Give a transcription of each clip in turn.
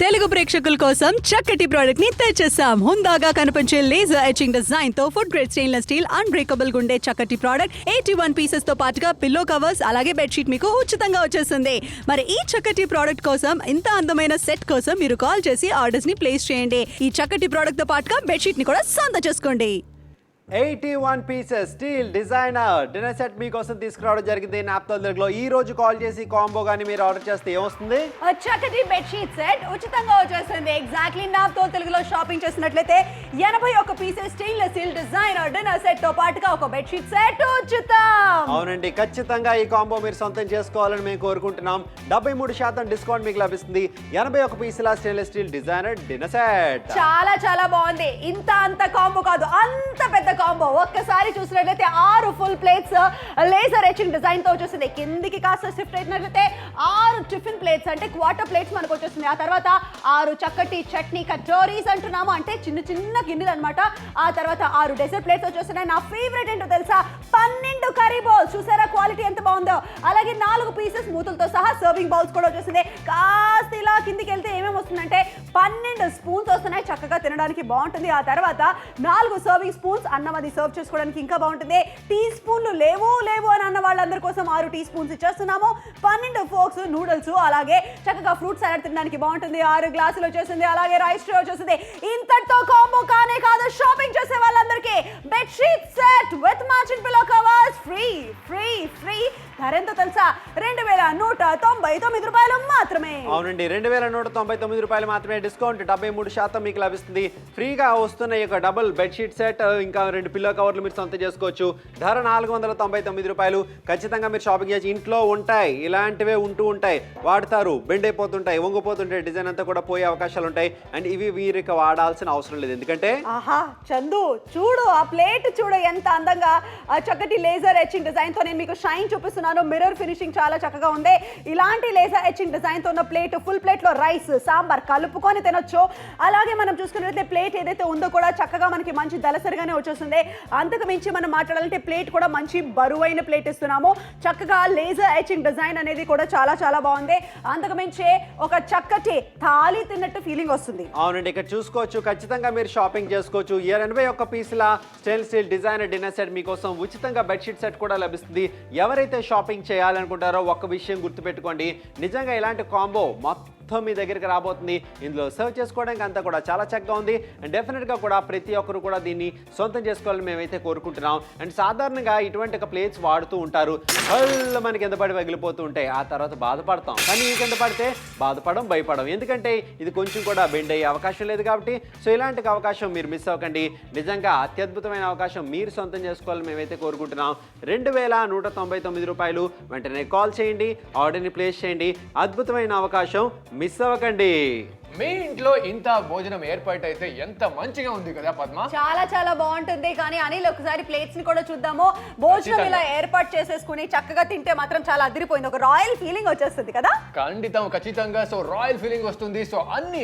తెలుగు ప్రేక్షకుల కోసం చక్కటి ప్రోడక్ట్ ని తెచ్చేసాం. హుందాగా కనిపించే లేజర్ ఎచింగ్ డిజైన్ తో food grade stainless steel unbreakable గుండే చక్కటి ప్రోడక్ట్ 81 పీసెస్ తో పాటుగా పిల్లో కవర్స్ అలాగే బెడ్షీట్ మీకు ఉచితంగా వచ్చేస్తుంది. మరి ఈ చక్కటి ప్రోడక్ట్ కోసం ఇంత అందమైన సెట్ కోసం మీరు కాల్ చేసి ఆర్డర్స్ ని ప్లేస్ చేయండి. ఈ చక్కటి ప్రోడక్ట్ తో పాటుగా బెడ్షీట్ ని కూడా సొంతం చేసుకోండి. 81 pieces steel designer dinner set మీకోసం తీసుకురావడం జరిగింది నాప్తోల్ తెలుగులో. ఈ రోజు కాల్ చేసి కాంబో గానీ మీరు ఆర్డర్ చేస్తే ఏమొస్తుంది? చక్కటి బెడ్షీట్ సెట్ ఉచితంగా వచ్చేస్తుంది. ఎగ్జాక్ట్లీ నాప్తోల్ తెలుగులో షాపింగ్ చేసినట్లయితే 81 pieces stainless steel designer dinner set తో పాటుగా ఒక బెడ్షీట్ సెట్ ఉచితం. అవునండి, ఖచ్చితంగా ఈ కాంబో మీరు సొంతం చేసుకోవాలని మేము కోరుకుంటున్నాం. 73% డిస్కౌంట్ మీకు లభిస్తుంది. 81 పీసుల stainless steel designer dinner set చాలా చాలా బాగుంది. అంత కాంబో కాదు, అంత పెద్ద కాంబో. ఒక్కసారి చూసినట్లయితే 6 full plates laser etching design తో వచ్చేసింది. కిందికి కాస్త షిఫ్ట్ అయినట్లయితే 6 టిఫిన్ ప్లేట్స్ అంటే క్వార్టర్ ప్లేట్స్ మనకు వచ్చేస్తుంది. ఆ తర్వాత 6 చక్కటి చట్నీ కటోరీస్ అంటున్నాము, అంటే చిన్న చిన్న గిన్నెలు అనమాట. ఆ తర్వాత 6 డెజర్ట్ ప్లేట్స్ వచ్చేస్తున్నాయి. నా ఫేవరెట్ ఏంటో తెలుసా? 12 కర్రీ బౌల్స్. చూసారా క్వాలిటీ ఎంత బాగుందో? అలాగే 4 పీసెస్ మూతులతో సహా సర్వింగ్ బౌల్స్ కూడా వచ్చేసింది. కాస్త ఇలా కిందికి వెళ్తే ఏమేమి వస్తుందంటే 12 స్పూన్స్ వస్తున్నాయి, చక్కగా తినడానికి బాగుంటుంది. ఆ తర్వాత 4 సర్వింగ్ స్పూన్స్, అన్నం అది సర్వ్ చేసుకోవడానికి ఇంకా బాగుంటుంది. టీ స్పూన్లు లేవు అని అన్న వాళ్ళందరి కోసం 6 టీ స్పూన్స్ ఇచ్చేస్తున్నాము. 12 ఫోక్స్ నూడిల్స్, అలాగే చక్కగా ఫ్రూట్ సలాడ్ తినడానికి బాగుంటుంది. 6 గ్లాసులు వచ్చేసింది. అలాగే రైస్ ట్రే వచ్చేసింది. ఇంతటితో కాంబో కానే కాదు, షాపింగ్ చేసే వాళ్ళందరికీ bedsheet set with matching pillow covers free free free. ధర ఎంతో తెలుసా? 2199 రూపాయలు మాత్రమే. అవునండి, 2199 రూపాయలు మాత్రమే. డిస్కౌంట్ 73% మీకు లభిస్తుంది. ఫ్రీగా వస్తున్న ఈ యొక్క డబుల్ బెడ్షీట్ సెట్, ఇంకా 2 పిల్లో కవర్లు మీరు సొంతం చేసుకోవచ్చు. ధర 499 రూపాయలు. ఖచ్చితంగా మీరు షాపింగ్ చేసి ఇంట్లో ఉంటాయి, ఇలాంటివే ఉంటూ ఉంటాయి, వాడతారు, బెండ్ అయిపోతుంటాయి, వంగిపోతుంటాయి, డిజైన్ అంతా కూడా పోయే అవకాశాలు ఉంటాయి. అండ్ ఇవి వీరికి వాడాల్సిన అవసరం లేదు, ఎందుకంటే ఆహా చందు చూడు, ఆ ప్లేట్ చూడు ఎంత అందంగా చక్కటి లేజర్ ఎచింగ్ డిజైన్ తో నేను మీకు షైన్ చూపిస్తున్నాను. మిర్రర్ ఫినిషింగ్ చాలా చక్కగా ఉంది. ఇలాంటి లేజర్ ఎచింగ్ డిజైన్ తో ఉన్న ప్లేట్, ఫుల్ ప్లేట్ లో రైస్ సాంబార్ కలుపుకొని తినొచ్చు. అలాగే మనం చూసుకున్నట్లయితే ప్లేట్ ఏదైతే ఉందో కూడా చక్కగా మనకి మంచి దలసరిగానే వచ్చేస్తుంది. అంతకు మించి మనం మాట్లాడాలంటే ప్లేట్ కూడా మంచి బరువైన ప్లేట్ ఇస్తున్నాము. చక్కగా లేజర్ ఎచింగ్ డిజైన్ అనేది కూడా చాలా చాలా బాగుంది. అంతకు మించి ఒక చక్కటి థాలి తిన్నట్టు ఫీలింగ్ వస్తుంది. అవునండి, ఇక్కడ చూసుకోవచ్చు. ఖచ్చితంగా మీరు షాపింగ్ చేసుకోవచ్చు. 81 పీసుల stainless steel designer dinner set మీకోసం ఉచితంగా బెడ్షీట్ సెట్ కూడా లభిస్తుంది. ఎవరైతే షాపింగ్ చేయాలనుకుంటారో ఒక్క విషయం గుర్తుపెట్టుకోండి, నిజంగా ఇలాంటి కాంబో మొత్తం మీ దగ్గరికి రాబోతుంది. ఇందులో సర్వ్ చేసుకోవడానికి అంతా కూడా చాలా చక్కగా ఉంది. అండ్ డెఫినెట్గా కూడా ప్రతి ఒక్కరు కూడా దీన్ని సొంతం చేసుకోవాలని మేమైతే కోరుకుంటున్నాం. అండ్ సాధారణంగా ఇటువంటి ఒక ప్లేట్స్ వాడుతూ ఉంటారు, వాళ్ళు మనకి ఎంత పడి పగిలిపోతూ ఉంటాయి, ఆ తర్వాత బాధపడతాం. కానీ ఈ కింద పడితే బాధపడడం, భయపడడం, ఎందుకంటే ఇది కొంచెం కూడా బెండ్ అయ్యే అవకాశం లేదు కాబట్టి. సో ఇలాంటి అవకాశం మీరు మిస్ అవ్వకండి. నిజంగా అత్యద్భుతమైన అవకాశం మీరు సొంతం చేసుకోవాలని మేమైతే కోరుకుంటున్నాం. 2199 రూపాయలు. వెంటనే కాల్ చేయండి, ఆర్డర్ని ప్లేస్ చేయండి. అద్భుతమైన అవకాశం మిస్ అవ్వకండి. మీ ఇంట్లో ఇంత భోజనం ఏర్పాటు అయితే ఎంత మంచిగా ఉంది కదా పద్మ? చాలా చాలా బాగుంటుంది. కానీ అనిల్ ఒకసారి ప్లేట్స్ ని కూడా చూద్దాము. భోజనం ఇలా ఏర్పాటు చేసేసుకుని చక్కగా తింటే మాత్రం చాలా అదిరిపోయింది. ఒక రాయల్ ఫీలింగ్ వచ్చేస్తుంది కదా? ఖచ్చితంగా. సో రాయల్ ఫీలింగ్ వస్తుంది. సో అన్ని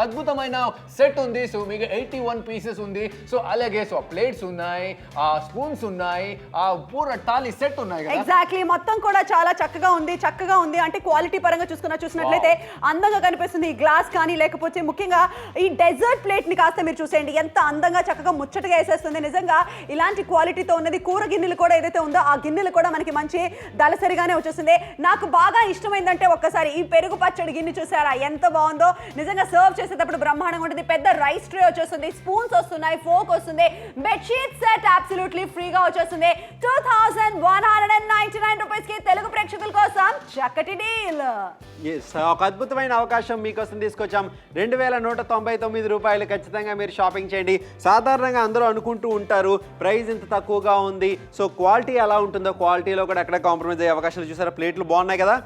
అద్భుతమైన సెట్ ఉంది. సో మీకు 81 పీసెస్ ఉంది. సో అలాగే సో ప్లేట్స్ ఉన్నాయి, ఆ స్పూన్స్ ఉన్నాయి, ఆ పూర టాలీ సెట్ ఉన్నాయి కదా. ఎగ్జాక్ట్లీ, మొత్తం కూడా చాలా చక్కగా ఉంది. అంటే క్వాలిటీ పరంగా చూసినట్లయితే అందంగా కనిపిస్తుంది. గ్లాస్ కానీ లేకపోతే ముఖ్యంగా ఈ డెజర్ట్ ప్లేట్ ని కాస్త మీరు చూసేయండి, ఎంత అందంగా చక్కగా ముచ్చటగా వేసేస్తుంది. నిజంగా ఇలాంటి క్వాలిటీతో ఉన్నది. కూర గిన్నెలు కూడా ఏదైతే ఉందో ఆ గిన్నెలు కూడా మనకి మంచి దళసరిగానే వచ్చేస్తుంది. నాకు బాగా ఇష్టమైందంటే ఒక్కసారి ఈ పెరుగు పచ్చడి గిన్నె చూసారా ఎంత బాగుందో? నిజంగా సర్వ్ చేసేటప్పుడు బ్రహ్మాండంగా ఉంటుంది. పెద్ద రైస్ ట్రే వచ్చేస్తుంది, స్పూన్స్ వస్తున్నాయి, ఫోక్ వస్తుంది. బెడ్షీట్ సెట్ అబ్సల్యూట్లీ ఫ్రీగా వచ్చేస్తుంది. 2199 రూపీస్ కి తెలుగు ప్రేక్షకుల కోసం చక్కటి డీల్. ఒక అద్భుతమైన అవకాశం మీకోసం తీసుకొచ్చాం. 2199 రూపాయలు. ఖచ్చితంగా మీరు షాపింగ్ చేయండి. సాధారణంగా అందరూ అనుకుంటూ ఉంటారు ప్రైస్ ఇంత తక్కువగా ఉంది, సో క్వాలిటీ ఎలా ఉంటుందో, క్వాలిటీలో కూడా ఎక్కడ కాంప్రమైజ్ అయ్యే అవకాశాలు. చూసారా ప్లేట్లు బాగున్నాయి కదా?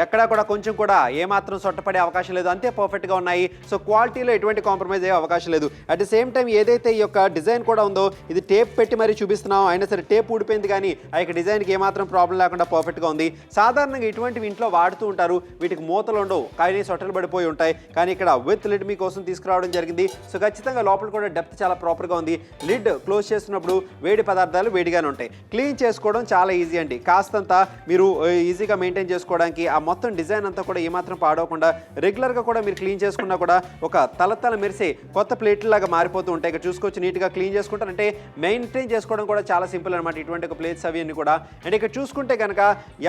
ఎక్కడా కూడా కొంచెం కూడా ఏమాత్రం సొట్టపడే అవకాశం లేదు, అంతే పర్ఫెక్ట్గా ఉన్నాయి. సో క్వాలిటీలో ఎటువంటి కాంప్రమైజ్ అయ్యే అవకాశం లేదు. అట్ ది సేమ్ టైం ఏదైతే ఈ యొక్క డిజైన్ కూడా ఉందో ఇది టేప్ పెట్టి మరీ చూపిస్తున్నాం, అయినా సరే టేప్ ఊడిపోయింది, కానీ ఆ యొక్క డిజైన్కి ఏమాత్రం ప్రాబ్లం లేకుండా పర్ఫెక్ట్గా ఉంది. సాధారణంగా ఇటువంటివి ఇంట్లో వాడుతూ ఉంటారు, వీటికి మూతలు ఉండవు కానీ సొట్టలు పడిపోయి ఉంటాయి. కానీ ఇక్కడ విత్ లిడ్ మీకోసం తీసుకురావడం జరిగింది. సో ఖచ్చితంగా లోపల కూడా డెప్త్ చాలా ప్రాపర్గా ఉంది. లిడ్ క్లోజ్ చేస్తున్నప్పుడు వేడి పదార్థాలు వేడిగానే ఉంటాయి. క్లీన్ చేసుకోవడం చాలా ఈజీ అండి. కాస్తంత మీరు ఈజీగా మెయింటైన్ చేసుకోవడానికి ఆ మొత్తం డిజైన్ అంతా కూడా ఏమాత్రం పాడవకుండా రెగ్యులర్గా కూడా మీరు క్లీన్ చేసుకున్నా కూడా ఒక తలతల మెరిసే కొత్త ప్లేట్ లాగా మారిపోతూ ఉంటాయి. ఇక్కడ చూసుకోవచ్చు, నీట్గా క్లీన్ చేసుకుంటారంటే మెయింటైన్ చేసుకోవడం కూడా చాలా సింపుల్ అనమాట ఇటువంటి ఒక ప్లేట్స్ అవి అన్ని కూడా. అండ్ ఇక్కడ చూసుకుంటే కనుక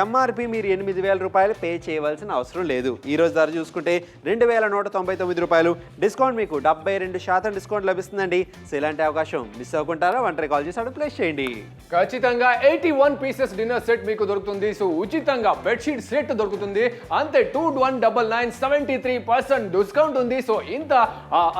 ఎంఆర్పి మీరు 8,000 రూపాయలు పే చేయవలసిన అవసరం లేదు. ఈ రోజు ధర చూసుకుంటే 2,199 రూపాయలు. డిస్కౌంట్ మీకు 72% డిస్కౌంట్ లభిస్తుందండి. సో ఇలాంటి అవకాశం మిస్ అవ్వకుంటారా? వెంటనే కాల్ చేసి ప్లేస్ చేయండి. ఖచ్చితంగా 81 పీసెస్ డిన్నర్ సెట్ మీకు దొరుకుతుంది. సో ఉచితంగా బెడ్షీట్ సెట్ దొరుకుతుంది. అంతే 2199 73% డిస్కౌంట్ ఉంది. సో ఇంత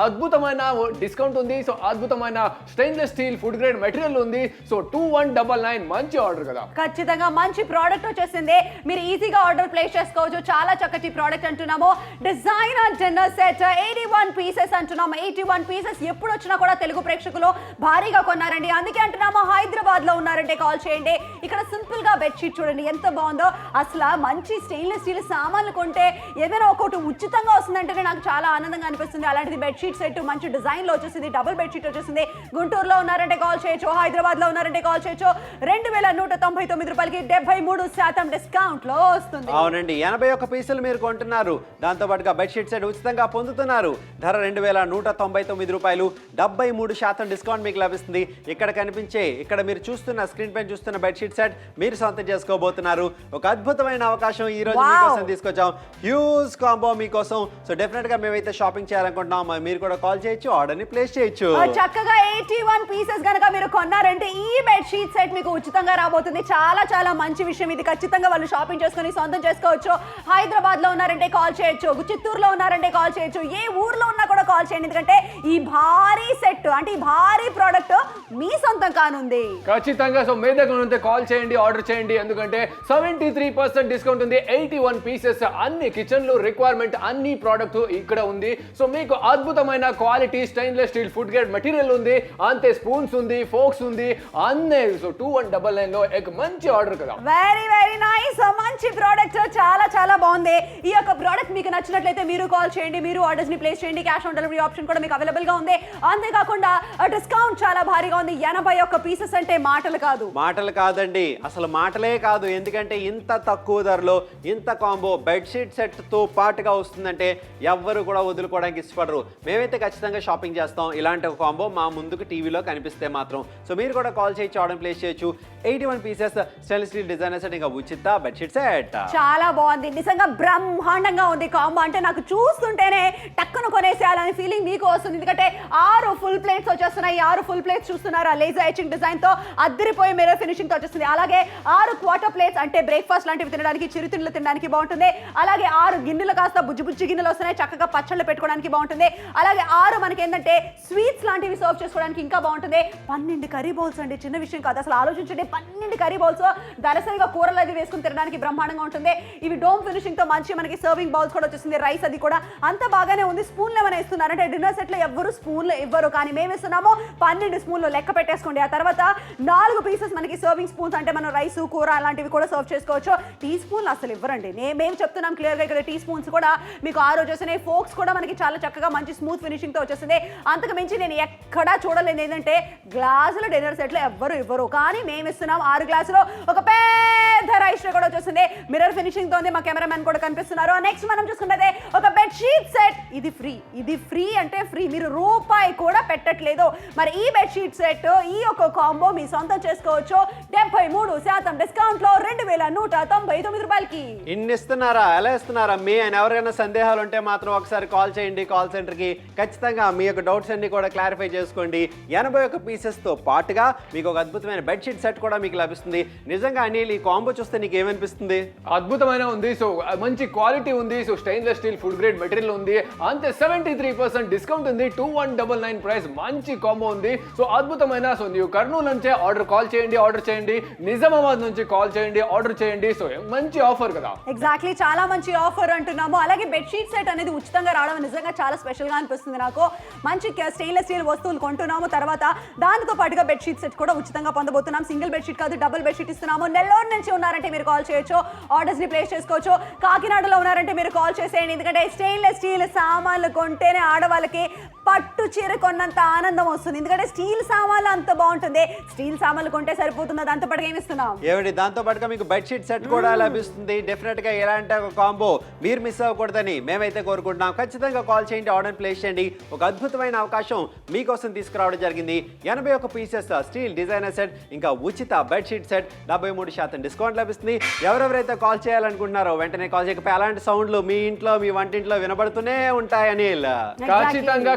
అద్భుతమైన డిస్కౌంట్ ఉంది. సో అద్భుతమైన stainless steel food grade material ఉంది. సో 2199 మంచి ఆర్డర్ కదా. ఖచ్చితంగా మంచి ప్రోడక్ట్ వచ్చేసింది. మీరు ఈజీగా ఆర్డర్ ప్లేస్ చేసుకోవచ్చు. చాలా చక్కటి ప్రోడక్ట్ అంటున్నాము. డిజైనర్ డిన్నర్ సెట్ 81 పీసెస్ అంటున్నాము. 81 పీసెస్ ఎప్పుడు వచ్చినా కూడా తెలుగు ప్రేక్షకులు భారీగా కొన్నారండి. అందుకే అంటున్నాము, హైదరాబాద్ లో ఉన్నారంటే కాల్ చేయండి. ఇక్కడ సింపుల్ గా బెడ్షీట్ చూడండి ఎంత బాగుందో. అసలు మంచి స్టెయిన్లెస్ స్టీల్ సామాన్లు కొంటే ఏదైనా ఒకటి ఉచితంగా వస్తుందంటే నాకు చాలా ఆనందంగా అనిపిస్తుంది. అలాంటిది బెడ్షీట్ సెట్ మంచి డిజైన్ లో వచ్చేసింది. డబుల్ బెడ్షీట్ వచ్చేసింది. గుంటూరులో ఉన్నారంటే కాల్ చేయొచ్చు. హైదరాబాద్ లో ఉన్నారంటే కాల్ చేయొచ్చు. 2,199 రూపాయలకి 73% డిస్కౌంట్ లో వస్తుంది. అవునండి, 81 పీసులు మీరు కొంటున్నారు. దాంతో పాటుగా బెడ్షీట్ సెట్ ఉచితంగా పొందుతున్నారు. ధర 2,199 రూపాయలు. 73% డిస్కౌంట్ మీకు లభిస్తుంది. ఇక్కడ మీరు చూస్తున్న స్క్రీన్ పైన చూస్తున్న బెడ్షీట్ సెట్ మీరు సొంతం చేసుకోబోతున్నారు. ఒక అద్భుతమైన అవకాశం ఈ రోజు మీకోసం తీసుకొచ్చాం. హ్యూజ్ కాంబో మీకోసం. సో డెఫినెట్ గా మేమైతే షాపింగ్ చేయాలనుకుంటున్నాం. మీరు కూడా కాల్ చేయొచ్చు, ఆర్డర్ ని ప్లేస్ చేయొచ్చు. చక్కగా 81 పీసెస్ కనుక మీరు కొన్నారంటే ఈ బెడ్షీట్ సెట్ మీకు ఉచితంగా రాబోతుంది. చాలా చాలా మంచి విషయం ఇది. ఖచ్చితంగా వాళ్ళు షాపింగ్ చేసుకుని సొంతం చేసుకోవచ్చు. హైదరాబాద్ లో ఉన్నారంటే కాల్ చేయొచ్చు. చిత్తూరులో ఉన్నారంటే కాల్ చేయొచ్చు. ఏ ఊర్లో ఉన్నా కూడా కాల్ చేయండి. ఎందుకంటే ఈ భారీ సెట్ అంటే ఈ భారీ ప్రోడక్ట్ మీ సొంతం కానుంది. ఖచ్చితంగా. సో మీ దగ్గర ఉంటే కాల్ చేయండి, ఆర్డర్ చేయండి. ఎందుకంటే 73% డిస్కౌంట్ ఉంది. 81 పీసెస్ అన్ని కిచెన్ లో రిక్వైర్మెంట్ అన్ని ప్రోడక్ట్ ఇక్కడ ఉంది. సో మీకు అద్భుతమైన quality stainless steel food grade material ఉంది. అంతే స్పూన్స్ ఉంది, ఫోక్స్ ఉంది అన్నీ. సో 2199 లో ఒక మంచి ఆర్డర్ కదా. Very very nice. మంచి ప్రోడక్ట్, చాలా చాలా బాగుంది. ఈ యొక్క ప్రోడక్ట్ మీకు నచ్చినట్లయితే మీరు కాల్ చేయండి, మీరు ఆర్డర్స్ ని ప్లేస్ చేయండి. క్యాష్ ఆన్ డెలివరీ ఆప్షన్ కూడా మీకు అవైలబుల్ గా ఉంది. అంతేకాకుండా డిస్కౌంట్ చాలా భారీగా ఉంది. 81 పీసెస్ అంటే మాటలు కాదండి, అసలు మాటలే కాదు. ఎందుకంటే ఇంత తక్కువ ధరలో ఇంత కాంబో బెడ్షీట్ సెట్ తో పాటుగా వస్తుందంటే ఎవ్వరు కూడా వదులుకోవడానికి ఇష్టపడరు. మేమైతే ఖచ్చితంగా షాపింగ్ చేస్తాం. ఇలాంటి ఒక కాంబో మా ముందుకు టీవీలో కనిపిస్తే మాత్రం. సో మీరు కూడా కాల్ చేయొచ్చు, ఆర్డర్ ప్లేస్ చేయొచ్చు. 81 pieces stainless steel designer set, ఇంకా ఉచిత బెడ్షీట్ సెట్. చాలా బాగుంది, నిజంగా బ్రహ్మాండంగా ఉంది కాంబో. అంటే నాకు చూస్తుంటేనే టక్కున కొనేసేయాలని ఫీలింగ్ మీకు వస్తుంది. ఎందుకంటే 6 ఫుల్ ప్లేట్స్ వచ్చేస్తున్నాయి. 6 ఫుల్ ప్లేట్స్ చూస్తున్నారా, లేజర్ ఎచింగ్ డిజైన్ తో అద్దరిపోయే మిర్రర్ ఫినిషింగ్ తో వచ్చేస్తుంది. అలాగే 6 క్వార్టర్ ప్లేట్స్ అంటే బ్రేక్ఫాస్ట్ లాంటివి తినడానికి, చిరుతిండ్లు తినడానికి బాగుంటుంది. అలాగే 6 గిన్నెలు కాస్త బుజ్జి గిన్నెలు వస్తున్నాయి, చక్కగా పచ్చళ్ళు పెట్టుకోవడానికి బాగుంటుంది. అలాగే 6 మనకి ఏంటంటే స్వీట్స్ లాంటివి సర్వ్ చేసుకోవడానికి ఇంకా బాగుంటుంది. 12 కర్రీ బౌల్స్ అండి, చిన్న విషయం కాదు. అసలు ఆలోచించండి, 12 కర్రీ బౌల్స్ దరసరిగా కూరలు అది వేసుకుని తినడానికి బ్రహ్మాండంగా ఉంటుంది. ఇవి డోమ్ ఫినిషింగ్ తో మంచి మనకి సర్వింగ్ బౌల్స్ కూడా వచ్చేసింది. రైస్ అది కూడా అంత బాగానే ఉంది. స్పూన్లు ఏమైనా ఇస్తున్నారంటే డిన్నర్ సెట్ లో ఎవ్వరు స్పూన్లు ఇవ్వరు, కానీ మేము ఇస్తున్నాము 12 స్పూన్లు లెక్క పెట్టేసుకోండి. ఆ తర్వాత 4 పీసెస్ మనకి సర్వింగ్ స్పూన్స్, అంటే మనం రైస్ కూర అలాంటివి కూడా సర్వ్ చేసుకోవచ్చు. టీ స్పూన్లు అసలు ఇవ్వరండి, మేము చెప్తున్నాం క్లియర్ గా. ఇక్కడ టీ స్పూన్స్ కూడా మీకు 6 వచ్చేసినాయి. ఫోక్స్ కూడా మనకి చాలా చక్కగా మంచి స్మూత్ ఫినిషింగ్ తో వచ్చేసింది. అంతకు మించి నేను ఎక్కడా చూడలేదు ఏంటంటే గ్లాసులు డిన్నర్ సెట్ లో ఎవ్వరు ఇవ్వరు, కానీ మేము ఇస్తున్నాం. 6 గ్లాసులో ఒక పెద్ద రైస్ ట్రే కూడా వచ్చేసింది. మిర్రర్ ఫినిషింగ్ తో ఉంది. మా కెమెరామెన్ కూడా కనిపిస్తున్నారు. నెక్స్ట్ మనం చూసుకుంటే ఒక బెడ్షీట్ సెట్. ఇది ఫ్రీ అంటే ఫ్రీ, మీరు రూపాయి కూడా పెట్టట్లేదు. మరి ఈ బెడ్షీట్ సెట్, ఈ ఒక కాంబో మీ సొంతం చేసుకోవచ్చు. 73% డిస్కౌంట్ లో 2,199 రూపాయలకి. ఇన్ని ఇస్తున్నారా, ఎలా ఇస్తున్నారా? మీ ఆయన ఎవరైనా సందేహాలు ఉంటే మాత్రం ఒకసారి కాల్ చేయండి కాల్ సెంటర్ కి. ఖచ్చితంగా మీ యొక్క డౌట్స్ అన్ని కూడా క్లారిఫై చేసుకోండి. 81 పీసెస్ తో పాటుగా మీకు ఒక అద్భుతమైన బెడ్షీట్ సెట్ కూడా మీకు లభిస్తుంది. నిజంగా అనిల్, ఈ కాంబో చూస్తే నీకు ఏమనిపిస్తుంది? అద్భుతమైన ఉంది. సో మంచి క్వాలిటీ ఉంది. So stainless steel food grade material ఉంది. అంతే 73% డిస్కౌంట్ ఉంది. 2199 ప్రైస్. మంచి కాంబో ఉంది. సో అద్భుతమైన. సో ನೀವು కర్నూలు నుంచే ఆర్డర్ చేయండి. నిజామాబాద్ నుంచి కాల్ చేయండి, ఆర్డర్ చేయండి. సో మంచి ఆఫర్ కదా. ఎగ్జాక్ట్లీ, చాలా మంచి ఆఫర్ అంటున్నాము. అలాగే బెడ్షీట్ సెట్ అనేది ఉచితంగా రావడం నిజంగా చాలా స్పెషల్ గా అనిపిస్తుంది నాకు. మంచి స్టెయిన్లెస్ స్టీల్ వస్తువులు కొంటున్నాము. తర్వాత దానితో పాటుగా బెడ్షీట్ సెట్ కూడా ఉచితంగా పొందబోతున్నాం. సింగిల్ బెడ్షీట్ కాదు, డబుల్ బెడ్షీట్ ఇస్తున్నాము. నెల్లూరు నుంచి ఉన్నారంటే మీరు కాల్ చేయొచ్చు, ఆర్డర్స్ ని ప్లేస్ చేసుకోవచ్చు. కాకినాడలో ఉన్నారంటే మీరు కాల్ చేసేయండి. ఎందుకంటే స్టెయిన్లెస్ స్టీల్ సామాన్లు కొంటేనే ఆడవాళ్ళకి పట్టు చీర కొన్నంత ఆనందం వస్తుంది. ఎందుకంటే స్టీల్ సామాన్లు అంత బాగుంటుంది. స్టీల్ సామాన్లు కొంటే సరిపోతుంది, దాంతో పాటుగా ఏమి ఇస్తున్నాం ఏమిటి దాంతో పాటుగా మీకు బెడ్షీట్ సెట్ కూడా లభిస్తుంది. డెఫినెట్ గా ఎలాంటి ఒక కాంబో మీరు మిస్ అవ్వకూడదని మేమైతే కోరుకుంటున్నాం. ఖచ్చితంగా కాల్ చేయండి, ఆర్డర్ ప్లేస్ చేయండి. ఒక అద్భుతమైన అవకాశం మీకోసం తీసుకురావడం జరిగింది. 81 పీసెస్ స్టీల్ డిజైనర్ సెట్, ఇంకా ఉచిత బెడ్షీట్ సెట్, 73% డిస్కౌంట్ లభిస్తుంది. ఎవరెవరైతే కాల్ చేయాలనుకుంటున్నారో వెంటనే కాల్ చేయకపోతే అలాంటి సౌండ్లు మీ ఇంట్లో మీ వంటింట్లో వినబడుతూనే ఉంటాయి అనిల్.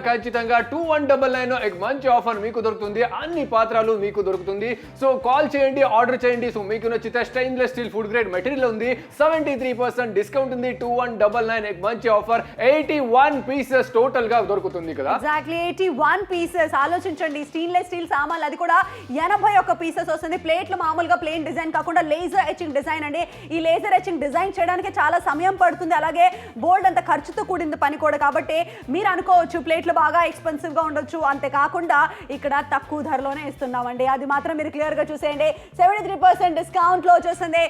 ఖచ్చితంగా 2199 ఒక మంచి ఆఫర్ మీకు దొరుకుతుంది. అన్ని పాత్రలు మీకు దొరుకుతుంది. సో కాల్ చేయండి, ఆర్డర్ చేయండి. సో మీకు నచ్చితే stainless steel food grade material ఉంది, 73% డిస్కౌంట్ ఉంది. 2199 ఒక మంచి ఆఫర్. 81 పీసెస్ టోటల్ గా దొరుకుతుంది కదా. Exactly 81 pieces. ఆలోచించండి, స్టెయిన్లెస్ స్టీల్ సామాన్లు, అది కూడా 81 పీసెస్ వస్తుంది. ప్లేట్లు మామూలుగా ప్లేన్ డిజైన్ కాకుండా లేజర్ ఎచింగ్ డిజైన్ అండి. ఈ లేజర్ ఎచింగ్ డిజైన్ చేయడానికి చాలా సమయం పడుతుంది, అలాగే బోల్డ్ అంత ఖర్చుతో కూడింది పని కూడా. కాబట్టి మీరు అనుకోవచ్చు ప్లేట్లు బాగా ఎక్స్పెన్సివ్ గా ఉండొచ్చు, అంతేకాకుండా ఇక్కడ తక్కువ ధరలోనే ఇస్తున్నామండి. అది మాత్రం మీరు క్లియర్ గా చూసేయండి. 73% డిస్కౌంట్ లో వచ్చేస్తుంది.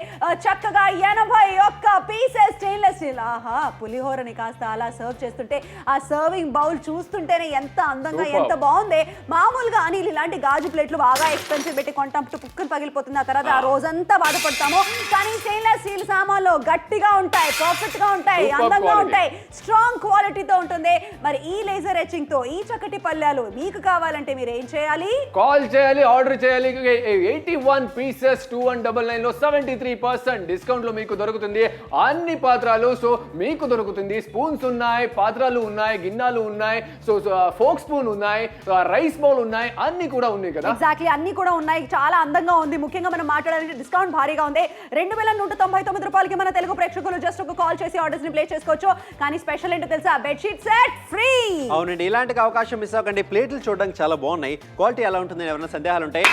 చక్కగా 81 పీసెస్ స్టెయిన్లెస్ స్టీల్. ఆహా, పులిహోరని కాస్త అలా సర్వ్ చేస్తుంటే ఆ సర్వింగ్ బౌల్ చూస్తుంటేనే ఎంత అందంగా ఎంత బాగుంది. మామూలుగా అనిల్ ఇలాంటి గాజు ప్లేట్లు బాగా ఎక్స్పెన్సివ్ పెట్టి కొంటాం, పుక్కులు పగిలిపోతుంది, ఆ తర్వాత ఆ రోజంతా బాధపడతాము. కానీ స్టెయిన్లెస్ స్టీల్ సామాన్లు గట్టిగా ఉంటాయి, పర్ఫెక్ట్ గా ఉంటాయి, అందంగా ఉంటాయి, స్ట్రాంగ్ క్వాలిటీతో ఉంటుంది. మరి ఈ లేజర్ ఎచింగ్ తో ఈ చక్కటి పళ్ళాలు మీకు కావాలంటే మీరు ఏం చేయాలి? కాల్ చేయాలి, ఆర్డర్ చేయాలి. 81 పీసెస్ 2199 లో 73% డిస్కౌంట్ లో మీకు దొరుకుతుంది. అన్ని పాత్రలు సో మీకు దొరుకుతుంది. స్పూన్స్ ఉన్నాయి, పాత్రలు ఉన్నాయి, గిన్నెలు ఉన్నాయి, సో ఫోక్ స్పూన్ ఉన్నాయి, రైస్ బౌల్ ఉన్నాయి, అన్ని కూడా ఉన్నాయి కదా. ఎగ్జాక్ట్లీ అన్ని కూడా ఉన్నాయి. చాలా అందంగా ఉంది. ముఖ్యంగా మనం మాట్లాడాలంటే డిస్కౌంట్ భారీగా ఉంది. 2199 రూపాయలకి మన తెలుగు ప్రేక్షకులు జస్ట్ ఒక కాల్ చేసి ఆర్డర్స్ ని ప్లేస్ చేసుకోవచ్చు. కానీ స్పెషల్ ఏంటో తెలుసా? Bedsheet set free. అవునండి, ఇలాంటి అవకాశం మిస్ అవ్వకండి. ప్లేట్లు చూడడానికి చాలా బాగున్నాయి. క్వాలిటీ ఎలా ఉంటుందని ఎవరైనా సందేహాలు ఉంటాయి,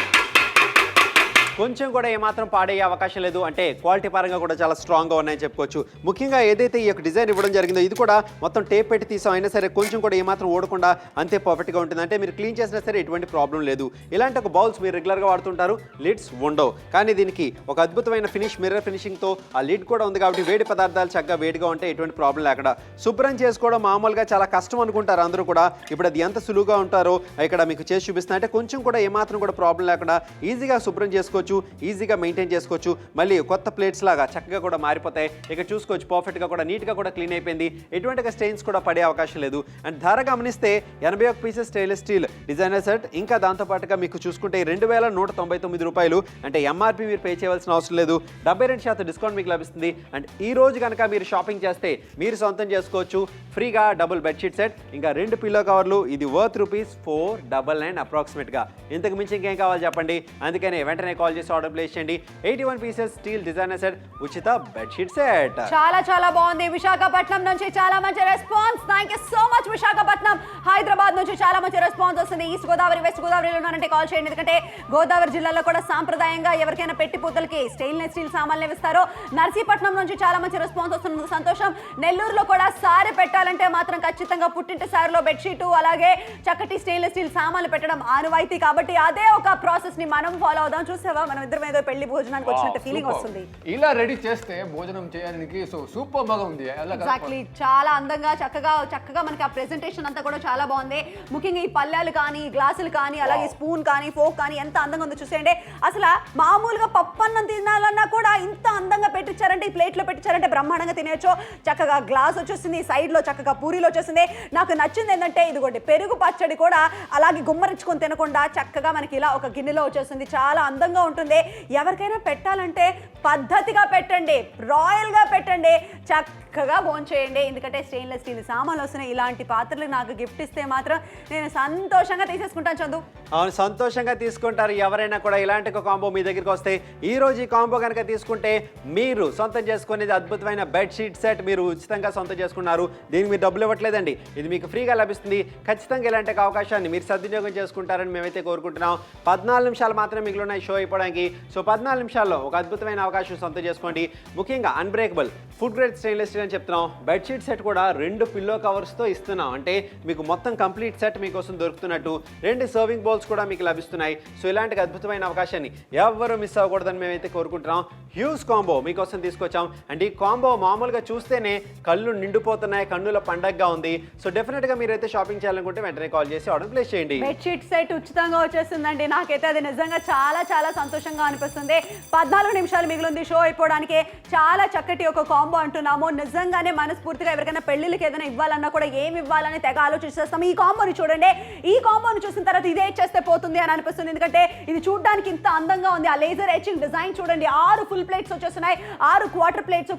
కొంచెం కూడా ఏమాత్రం పాడయ్యే అవకాశం లేదు. అంటే క్వాలిటీ పరంగా కూడా చాలా స్ట్రాంగ్గా ఉన్నాయని చెప్పుకోవచ్చు. ముఖ్యంగా ఏదైతే ఈ యొక్క డిజైన్ ఇవ్వడం జరిగిందో ఇది కూడా మొత్తం టేప్ పెట్టి తీసాం, అయినా సరే కొంచెం కూడా ఏమాత్రం ఓడకుండా అంతే పర్ఫెక్ట్గా ఉంటుంది. అంటే మీరు క్లీన్ చేసినా సరే ఎటువంటి ప్రాబ్లం లేదు. ఇలాంటి ఒక బౌల్స్ మీరు రెగ్యులర్గా వాడుతుంటారు, లిడ్స్ ఉండవు. కానీ దీనికి ఒక అద్భుతమైన ఫినిష్, మిర్రర్ ఫినిషింగ్తో ఆ లిడ్ కూడా ఉంది కాబట్టి వేడి పదార్థాలు చక్కగా వేడిగా ఉంటే ఎటువంటి ప్రాబ్లం లేకుండా శుభ్రం చేసుకోవడం మామూలుగా చాలా కష్టం అనుకుంటారు అందరూ కూడా. ఇప్పుడు అది ఎంత సులువుగా ఉంటారో ఇక్కడ మీకు చేసి చూపిస్తున్నా. అంటే కొంచెం కూడా ఏమాత్రం కూడా ప్రాబ్లం లేకుండా ఈజీగా శుభ్రం చేసుకోవచ్చు, ఈజీగా మెయింటైన్ చేసుకోవచ్చు. మళ్ళీ కొత్త ప్లేట్స్ లాగా చక్కగా కూడా మారిపోతాయి. ఇక్కడ చూసుకోవచ్చు పర్ఫెక్ట్గా కూడా నీట్గా కూడా క్లీన్ అయిపోయింది. ఎటువంటి స్టెయిన్స్ కూడా పడే అవకాశం లేదు. అండ్ ధర గమనిస్తే 81 pieces stainless steel designer set, ఇంకా దాంతోపాటుగా మీకు చూసుకుంటే 2199 రూపాయలు. అంటే ఎంఆర్పి మీరు పే చేయవలసిన అవసరం లేదు. 72% డిస్కౌంట్ మీకు లభిస్తుంది. అండ్ ఈ రోజు కనుక మీరు షాపింగ్ చేస్తే మీరు సొంతం చేసుకోవచ్చు ఫ్రీగా డబుల్ బెడ్షీట్ సెట్, ఇంకా 2 పిల్లో కవర్లు. ఇది వర్త్ ₹499 అప్రాక్సిమేట్గా. ఇంతకు మించి ఇంకేం కావాలి చెప్పండి. అందుకనే వెంటనే కాల్ చేసి ఆర్డర్ ప్లేస్ చేయండి. 81 పీసెస్ స్టీల్ డిజైనర్ సెట్, ఉచిత బెడ్షీట్ సెట్. చాలా చాలా బాగుంది. విశాఖపట్నం నుంచి చాలా మంచి response. Thank you so much Visakhapatnam. Hyderabad నుంచి చాలా మంచి రెస్పాన్స్ వస్తుంది. ఈస్ట్ గోదావరి, వెస్ట్ గోదావరిలో ఉన్నారంటే కాల్ చేయండి. ఎందుకంటే గోదావరి జిల్లాలో కూడా సాంప్రదాయంగా ఎవరికైనా పెట్టి పూతలకి స్టెయిన్లెస్ స్టీల్ సామాన్లు ఇస్తారు. నర్సీపట్నం నుంచి చాలా మంచి రెస్పాన్స్ వస్తుంది, సంతోషం. నెల్లూరులో కూడా సారీ పెట్టాలంటే మాత్రం ఖచ్చితంగా పుట్టింటి సారీలో బెడ్షీటు అలాగే చక్కటి స్టెయిన్లెస్ స్టీల్ సామాన్లు పెట్టడం ఆనవాయితీ. కాబట్టి అదే ఒక ప్రాసెస్ ని మనం ఫాలో అవుదాం. చూసావా, మనం ఇద్దరం ఏదో పెళ్లి భోజనానికి వచ్చినట్టు ఫీలింగ్ వస్తుంది. ఇలా రెడీ చేస్తే భోజనం చేయడానికి సో సూపర్ బాగా ఉంది. ఎగ్జాక్ట్లీ, చాలా అందంగా చక్కగా మనకి ఆ ప్రెజెంటేషన్ అంతా కూడా చాలా బాగుంది. ముఖ్యంగా ఈ పళ్ళాలు కానీ, గ్లాసులు కానీ, అలాగే స్పూన్ కానీ, ఫోక్ కానీ ఎంత అందంగా ఉందో చూసేయండి. అసలు మామూలుగా పప్పు అన్నం తినాలన్నా కూడా ఇంత అందంగా పెట్టించారంటే, ఈ ప్లేట్లో పెట్టించారంటే బ్రహ్మాండంగా తినేయచ్చు. చక్కగా గ్లాస్ వచ్చేసింది, సైడ్ లో చక్కగా పూరీలు వచ్చేసింది. నాకు నచ్చింది ఏంటంటే ఇదిగోండి పెరుగు పచ్చడి కూడా అలాగే గుమ్మరించుకొని తినకుండా చక్కగా మనకి ఇలా ఒక గిన్నెలో వచ్చేసింది. చాలా అందంగా ఉంటుంది. ఎవరికైనా పెట్టాలంటే పద్ధతిగా పెట్టండి, రాయల్ గా పెట్టండి, చక్కగా భోంచేయండి. ఎందుకంటే స్టెయిన్లెస్ స్టీల్ సామాన్లు వస్తున్నాయి. ఇలాంటి పాత్రలు నాకు గిఫ్ట్ ఇస్తే మాత్రం నేను సంతోషంగా తీసేసుకుంటాను. చందు, అవును, సంతోషంగా తీసుకుంటారు ఎవరైనా కూడా. ఇలాంటి ఒక కాంబో మీ దగ్గరికి వస్తే ఈ రోజు ఈ కాంబో కనుక తీసుకుంటే మీరు సొంతం చేసుకునేది అద్భుతమైన బెడ్షీట్ సెట్ మీరు ఉచితంగా సొంతం చేసుకున్నారు. దీనికి మీరు డబ్బులు ఇవ్వట్లేదండి, ఇది మీకు ఫ్రీగా లభిస్తుంది. ఖచ్చితంగా ఇలాంటి ఒక అవకాశాన్ని మీరు సద్వినియోగం చేసుకుంటారని మేమైతే కోరుకుంటున్నాం. 14 నిమిషాలు మాత్రమే మిగిలిన షో అయిపోవడానికి. సో 14 నిమిషాల్లో ఒక అద్భుతమైన అవకాశం సొంతం చేసుకోండి. ముఖ్యంగా unbreakable food grade stainless steel అని చెప్తున్నాం. బెడ్షీట్ సెట్ కూడా 2 పిల్లో కవర్స్తో ఇస్తున్నాం. అంటే మీకు మొత్తం కంప్లీట్ సెట్ మీకోసం దొరుకుతున్నట్టు. 2 సర్వింగ్ బౌల్స్ కూడా మీకు లభిస్తున్నాయి. సో ఇలాంటి అద్భుతమైన అవకాశాన్ని ఎవరు మిస్ అవ్వకూడదని మేమైతే కోరుకుంటున్నాం. హ్యూజ్ కాంబో మీకోసం తీసుకొచ్చాం. అండ్ ఈ కాంబో మామూలుగా చూస్తేనే కళ్ళు నిండిపోతున్నాయి, కన్నుల పండగగా ఉంది. సో డెఫినెట్గా మీరైతే షాపింగ్ చేయాలనుకుంటే వెంటనే కాల్ చేసి ఆర్డర్ ప్లేస్ చేయండి. బెడ్షీట్ సెట్ ఉచితంగా వచ్చేస్తుందండి. నాకైతే అది నిజంగా చాలా చాలా సంతోషంగా అనిపిస్తుంది. 14 నిమిషాలు మిగిలింది షో అయిపోవడానికి. చాలా చక్కటి ఒక కాంబో అంటున్నాము. నిజంగానే మనస్ఫూర్తిగా ఎవరికైనా పెళ్లిళ్ళకి ఏదైనా ఇవ్వాలన్నా కూడా ఏమి ఇవ్వాలని తెగ ఆలోచిస్తాం. ఈ కాంబోని చూడండి. ఈ కాంబోని చూసిన తర్వాత ఇదే ఇచ్చేస్తే పోతుంది అని అనిపిస్తుంది. ఎందుకంటే ఇది చూడడానికి ఇంత అందంగా ఉంది. ఆ లేజర్ ఎచింగ్ డిజైన్ చూడండి. 6 ఫుల్ ప్లేట్స్ వచ్చేస్తున్నాయి, 6 క్వార్టర్ ప్లేట్స్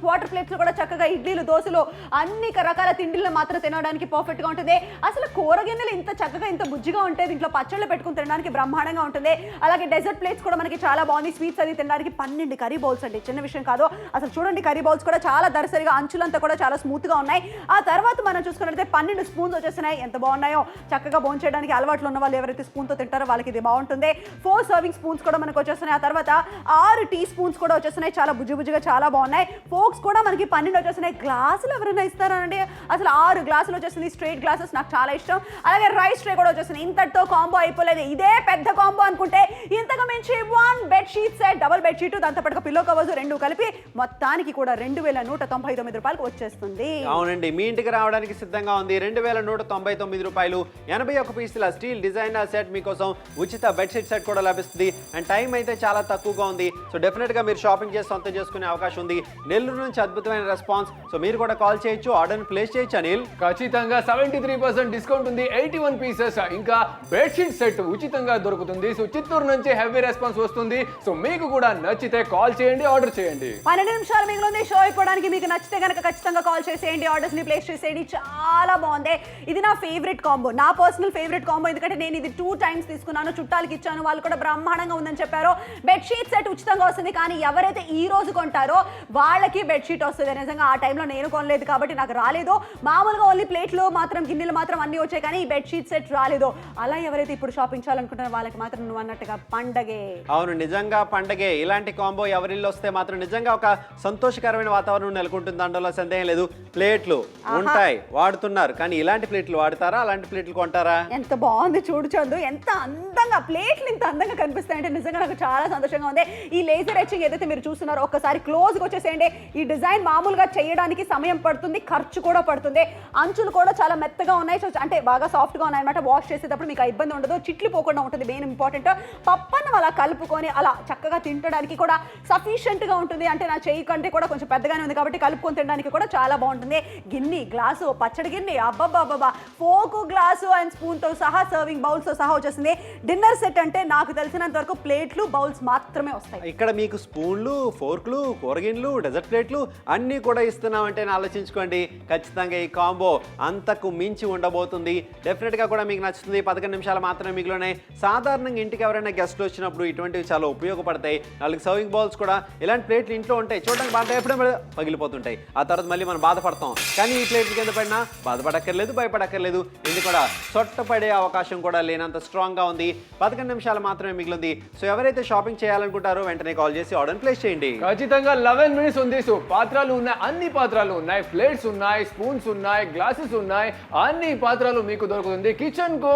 కూడా చక్కగా ఇడ్లీలు, దోశలు, అన్ని రకాల తిండిలు మాత్రం తినడానికి పర్ఫెక్ట్ గా ఉంటుంది. అసలు కూరగిన్నెలు ఇంత చక్కగా ఇంత బుజ్జిగా ఉంటే దీంట్లో పచ్చళ్ళు పెట్టుకుని తినడానికి బ్రహ్మాండంగా ఉంటుంది. అలాగే డెజర్ట్ ప్లేట్స్ కూడా మనకి చాలా బాగుంది. స్వీట్స్ అది తినడానికి 12 కర్రీ బౌల్స్ అండి, చిన్న విషయం కాదు. అసలు చూడండి కర్రీ బౌల్స్ కూడా చాలా దరసరిగా, అంచులంతా కూడా చాలా స్మూత్ గా ఉన్నాయి. ఆ తర్వాత మనం చూసుకున్నట్లయితే 12 స్పూన్స్ వచ్చేస్తున్నాయి. ఎంత బాగున్నాయో. చక్కగా భోజనం చేయడానికి అలవాట్లు ఉన్న వాళ్ళు ఎవరైతే స్పూన్ తో తింటారో వాళ్ళకి ఇది బాగుంటుంది. 4 సర్వింగ్ స్పూన్స్ కూడా మనకు వచ్చేస్తున్నాయి. ఆ తర్వాత 6 టీ స్పూన్స్ కూడా వచ్చేస్తున్నాయి. చాలా బుజ్జిగా చాలా బాగున్నాయి. ఫోక్స్ కూడా మనకి 12 వచ్చేస్తున్నాయి. గ్లాసులు ఎవరైనా ఇస్తారండి? అసలు 6 గ్లాసులు వచ్చేసింది. స్ట్రైట్ గ్లాసెస్ నాకు చాలా ఇష్టం. అలాగే రైస్ ట్రే కూడా వచ్చేసింది. ఇంతటితో కాంబో అయిపోలేదు. ఇదే పెద్ద కాంబో అనుకుంటే ఇంతకు మించి 1 బెడ్షీట్ సెట్, డబుల్ బెడ్షీట్, దాంతో పాటు పిల్లో కవర్స్ 2 కలిపి మొత్తానికి కూడా 2199 రూపాయలకు వచ్చేస్తుంది. అవునండి, మీ ఇంటికి రావడానికి సిద్ధంగా ఉంది. 2199 రూపాయలు. 81 పీసుల స్టీల్ డిజైనర్ సెట్ మీకోసం ఉచిత బెడ్షీట్ సెట్ కూడా లభిస్తుంది. అండ్ టైం అయితే చాలా తక్కువగా ఉంది. సో డెఫినెట్ గా మీరు షాపింగ్ చేసి సొంతం చేసుకునే అవకాశం ఉంది. నెల్లూరు నుంచి అద్భుతమైన రెస్పాన్స్. సో మీరు కూడా కాల్ చేయొచ్చు, ఆర్డర్ ప్లేస్ చేయొచ్చు. అనిల్, ఖచ్చితంగా 73% డిస్కౌంట్ ఉంది. 81 పీసెస్ ఇంకా బెడ్షీట్ సెట్ ఉచితంగా దొరుకుతుంది. సో చిత్తూరు నుంచి హెవీ రెస్పాన్స్ వస్తుంది. సో మీకు కూడా నచ్చితే కాల్ చేయండి, ఆర్డర్ చేయండి. 12 నిమిషాలు మిగిలింది షో అయిపోవడానికి. మీకు నచ్చితే కనుక ఖచ్చితంగా కాల్ చేసేయండి, ఆర్డర్స్ ని ప్లేస్ చేసేయండి. చాలా బాగుంది. ఇది నా ఫేవరెట్ కాంబో, నా పర్సనల్ ఫేవరెట్ కాంబో. ఎందుకంటే నేను ఇది 2 టైమ్స్ తీసుకున్నాను, చుట్టాలకి ఇచ్చాను, వాళ్ళు కూడా బ్రహ్మాండంగా ఉందని చెప్పారు. బెడ్షీట్ సెట్ ఉచితంగా వస్తుంది. కానీ ఎవరైతే ఈ రోజు కొంటారో వాళ్ళకి బెడ్షీట్ వస్తుంది. నిజంగా ఆ టైంలో నేను కొనలేదు కాబట్టి నాకు రాలేదు. మామూలుగా ఓన్లీ ప్లేట్లు మాత్రం, గిన్నెలు మాత్రం అన్ని వచ్చాయి, కానీ ఈ బెడ్షీట్ సెట్ రాలేదు. అలా ఎవరైతే ఇప్పుడు షాపింగ్ చేయాలనుకుంటారో వాళ్ళకి మాత్రం నువ్వు అన్నట్టుగా పండగే. అవును, నిజంగా పండగే. ఇలాంటి కాంబో ఎవరిల్లు వస్తే మాత్రం నిజంగా ఒక సంతోషకరమైన వాతావరణం నెలకొంటుంది. అందులో సందేహం లేదు. ప్లేట్లు ఉంటాయి, వాడుతున్నారు, కానీ ఇలాంటి ప్లేట్లు వాడతారా? అలాంటి ప్లేట్లు కొంటారా? ఎంత బాగుంది చూడు చందు, ఎంత అందంగా ప్లేట్లు ఇంత అందంగా కనిపిస్తాయంటే నిజంగా నాకు చాలా సంతోషంగా ఉంది. ఈ లేజర్ ఎచింగ్ ఏదైతే మీరు చూస్తున్నారో ఒక్కసారి క్లోజ్గా వచ్చేసేయండి. ఈ డిజైన్ మామూలుగా చేయడానికి సమయం పడుతుంది, ఖర్చు కూడా పడుతుంది. అంచులు కూడా చాలా మెత్తగా ఉన్నాయి, అంటే బాగా సాఫ్ట్గా ఉన్నాయి అనమాట. వాష్ చేసేటప్పుడు మీకు ఇబ్బంది ఉండదు, చిట్లు పోకుండా ఉంటుంది. Main important. పప్పన్నం అలా కలుపుకొని అలా చక్కగా తినడానికి కూడా సఫిషియెంట్గా ఉంటుంది. అంటే నా చెయ్యి కంటే కూడా కొంచెం పెద్దగానే ఉంది కాబట్టి కలుపుకొని తినడానికి కూడా చాలా బాగుంటుంది. గిన్నె, గ్లాసు, పచ్చడి గిన్నె, అబ్బబ్బబ్బా, ఫోకు, గ్లాసు అండ్ స్పూన్తో సహా, సర్వింగ్ బౌల్స్తో సహా వచ్చేసింది. డిన్నర్ సెట్ అంటే నాకు తెలిసినంత వరకు ప్లేట్లు, బౌల్స్ మాత్రమే వస్తాయి. ఇక్కడ మీకు స్పూన్లు, ఫోర్క్లు, కూరగిన్లు, డెజర్ట్ ప్లేట్లు అన్నీ కూడా ఇస్తున్నామంటే ఆలోచించుకోండి. ఖచ్చితంగా ఈ కాంబో అంతకు మించి ఉండబోతుంది. డెఫినెట్గా కూడా మీకు నచ్చుతుంది. 11 నిమిషాలు మాత్రమే మిగిలినాయి. సాధారణంగా ఇంటికి ఎవరైనా గెస్ట్లు వచ్చినప్పుడు ఇటువంటివి చాలా ఉపయోగపడతాయి. 4 సర్వింగ్ బౌల్స్ కూడా ఇలాంటి ప్లేట్లు ఇంట్లో ఉంటాయి, చూడడానికి బాగా ఎప్పుడూ పగిలిపోతుంటాయి. ఆ తర్వాత మళ్ళీ మనం బాధపడతాం. కానీ ఈ ప్లేట్లు కింద పడినా బాధపడక్కర్లేదు, భయపడక్కర్లేదు. ఇది కూడా సొట్టపడే అవకాశం కూడా లేనంత స్ట్రాంగ్గా ఉంది. 11 నిమిషాలు మాత్రమే మిగిలింది. సో ఎవరైతే షాపింగ్ చేయాలనుకుంటారో వెంటనే కాల్ చేసి ఆర్డర్ ప్లేస్ చేయండి. ఖచ్చితంగా 11 మినిట్స్ ఉంది. సో పాత్రలు ఉన్నాయి, అన్ని పాత్రలు ఉన్నాయి, ప్లేట్స్ ఉన్నాయి, స్పూన్స్ ఉన్నాయి, గ్లాసెస్ ఉన్నాయి, అన్ని పాత్రలు మీకు దొరుకుతుంది. కిచెన్ కు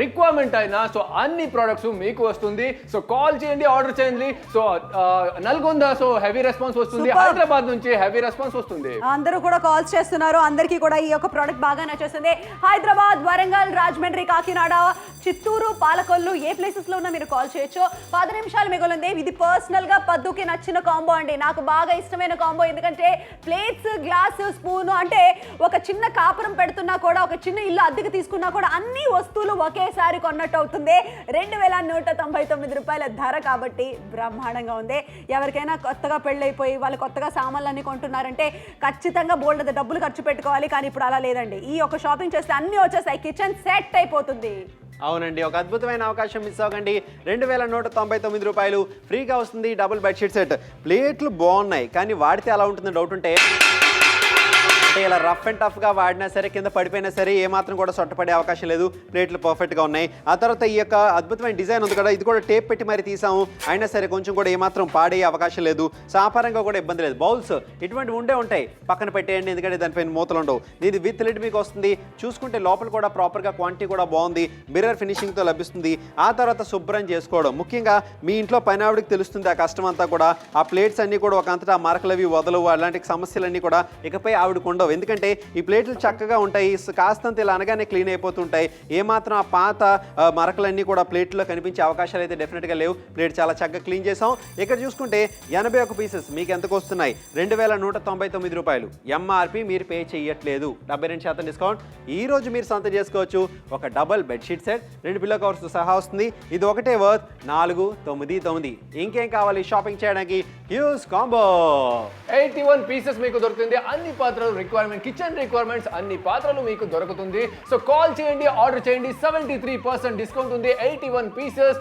రిక్వైర్మెంట్ అయినా సో అన్ని ప్రొడక్ట్స్ మీకు వస్తుంది. సో కాల్ చేయండి, ఆర్డర్ చేయండి. So Nalgonda so heavy response వస్తుంది, హైదరాబాద్ నుంచి హెవీ రెస్పాన్స్ వస్తుంది. అందరూ కూడా కాల్స్ చేస్తున్నారు. అందరికీ కూడా ఈ యొక్క ప్రోడక్ట్ బాగా నచ్చేస్తుంది. హైదరాబాద్, వరంగల్, రాజమండ్రి, కాకినాడ, చిత్తూరు, పాలకొల్లు, ఏ ప్లేసెస్ లో ఉన్నా మీరు కాల్ చేయొచ్చు. 10 నిమిషాలు మిగిలింది. ఇది పర్సనల్ గా పద్దుకి నచ్చిన కాంబో అండి, నాకు బాగా ఇష్టమైన కాంబో. ఎందుకంటే ప్లేట్స్, గ్లాస్, స్పూన్, అంటే ఒక చిన్న కాపురం పెడుతున్నా కూడా, ఒక చిన్న ఇల్లు అద్దెకి తీసుకున్నా కూడా అన్ని వస్తువులు ఒకేసారి కొన్నట్టు అవుతుంది. 2199 రూపాయల ధర కాబట్టి బ్రహ్మాండంగా ఉంది. ఎవరికైనా కొత్తగా పెళ్ళైపోయి వాళ్ళు కొత్తగా సామాన్లన్నీ కొంటున్నారంటే ఖచ్చితంగా బోల్డ్ డబ్బులు ఖర్చు పెట్టుకోవాలి. కానీ ఇప్పుడు అలా లేదండి. ఈ ఒక షాపింగ్ చేస్తే అన్ని వచ్చేస్తాయి, కిచెన్ సెట్ అయిపోతుంది. అవునండి, ఒక అద్భుతమైన అవకాశం మిస్ అవ్వకండి. 2199 రూపాయలు ఫ్రీగా వస్తుంది డబుల్ బెడ్షీట్ సెట్. ప్లేట్లు బాగున్నాయి, కానీ వాడితే అలా ఉంటుంది డౌట్ ఉంటే అంటే ఇలా రఫ్ అండ్ టఫ్గా వాడినా సరే కింద పడిపోయినా సరే ఏమాత్రం కూడా సొట్టపడే అవకాశం లేదు. ప్లేట్లు పర్ఫెక్ట్గా ఉన్నాయి. ఆ తర్వాత ఈ యొక్క అద్భుతమైన డిజైన్ ఉంది కదా, ఇది కూడా టేప్ పెట్టి మరి తీసాము. అయినా సరే కొంచెం కూడా ఏమాత్రం పాడే అవకాశం లేదు. సాపారంగా కూడా ఇబ్బంది లేదు. బౌల్స్ ఇటువంటివి ఉంటాయి, పక్కన పెట్టేయండి, ఎందుకంటే దానిపైన మూతలు ఉండవు. దీని విత్ లిడ్ మీకు వస్తుంది. చూసుకుంటే లోపల కూడా ప్రాపర్గా క్వాంటిటీ కూడా బాగుంది. మిర్రర్ ఫినిషింగ్తో లభిస్తుంది. ఆ తర్వాత శుభ్రం చేసుకోవడం ముఖ్యంగా మీ ఇంట్లో పైన ఆవిడకి తెలుస్తుంది. ఆ కష్టం అంతా కూడా ఆ ప్లేట్స్ అన్నీ కూడా ఒక అంతటా మరకలు అవి వదలవు. అలాంటి సమస్యలన్నీ కూడా ఇకపై ఆవిడకు ఉండవు. ఎందుకంటే ఈ ప్లేట్లు చక్కగా ఉంటాయి. కాస్తంత ఇలా అనగానే క్లీన్ అయిపోతుంటాయి. ఏమాత్రం ఆ పాత మరకలన్నీ కూడా ప్లేట్లో కనిపించే అవకాశాలు అయితే డెఫినెట్గా లేవు. ప్లేట్ చాలా చక్కగా క్లీన్ చేసాం. ఇక్కడ చూసుకుంటే 81 పీసెస్ మీకు ఎంతకు వస్తున్నాయి? 2199 రూపాయలు. ఎంఆర్పి మీరు పే చేయట్లేదు. 72% డిస్కౌంట్. ఈ రోజు మీరు సొంతం చేసుకోవచ్చు. ఒక double bedsheet set 2 pillow covers సహా వస్తుంది. ఇది ఒకటే వర్త్ 499. ఇంకేం కావాలి షాపింగ్ చేయడానికి? హ్యూజ్ కాంబో 81 పీసెస్ మీకు దొరుకుతుంది. అన్ని పాత్రలు రిక్వైర్మెంట్, కిచెన్ రిక్వైర్మెంట్స్ అన్ని పాత్రలు మీకు దొరుకుతుంది. సో కాల్ చేయండి, ఆర్డర్ చేయండి. 73% డిస్కౌంట్ ఉంది. 81 పీసెస్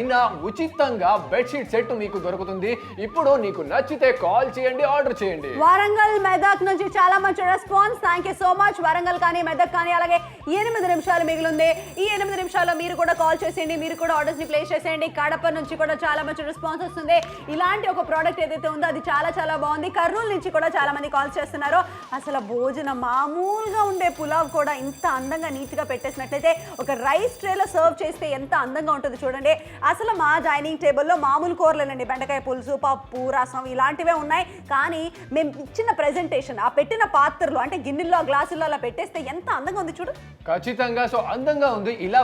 ఇన్న ఉచితంగా బెడ్షీట్ సెట్ మీకు దొరుకుతుంది. ఇప్పుడు నీకు నచ్చితే కాల్ చేయండి, ఆర్డర్ చేయండి. వరంగల్ మెదక్ నుంచి చాలా మంచి response. Thank you so much. Warangal కానీ మెదక్ కానీ అలాగే 8 నిమిషాలు మిగిలింది. ఈ 8 నిమిషాల్లో మీరు కూడా కాల్ చేసేయండి, మీరు కూడా ఆర్డర్స్ ని ప్లేస్ చేసేయండి. కడప నుంచి కూడా చాలా మంచి రెస్పాన్స్ వస్తుంది. ఇలాంటి ఒక ప్రోడక్ట్ ఏదైతే ఉందో అది చాలా చాలా బాగుంది. కర్నూలు నుంచి కూడా చాలా మంది కాల్ చేస్తున్నారు. అసలు భోజనం మామూలుగా ఉండే పులావ్ కూడా ఇంత అందంగా నీట్గా పెట్టేసినట్లయితే ఒక రైస్ ట్రేలో సర్వ్ చేస్తే ఎంత అందంగా ఉంటుంది చూడండి. అసలు మా డైనింగ్ టేబుల్లో మామూలు కూరలేనండి, బెండకాయ పులుసు, పప్పు, రసం ఇలాంటివే ఉన్నాయి. కానీ మేము ఇచ్చిన ప్రెజెంటేషన్, ఆ పెట్టిన పాత్రలు అంటే గిన్నెల్లో గ్లాసుల్లో అలా పెట్టేస్తే ఎంత అందంగా ఉంది చూడు. ఖచ్చితంగా సో అందంగా ఉంది. ఇలా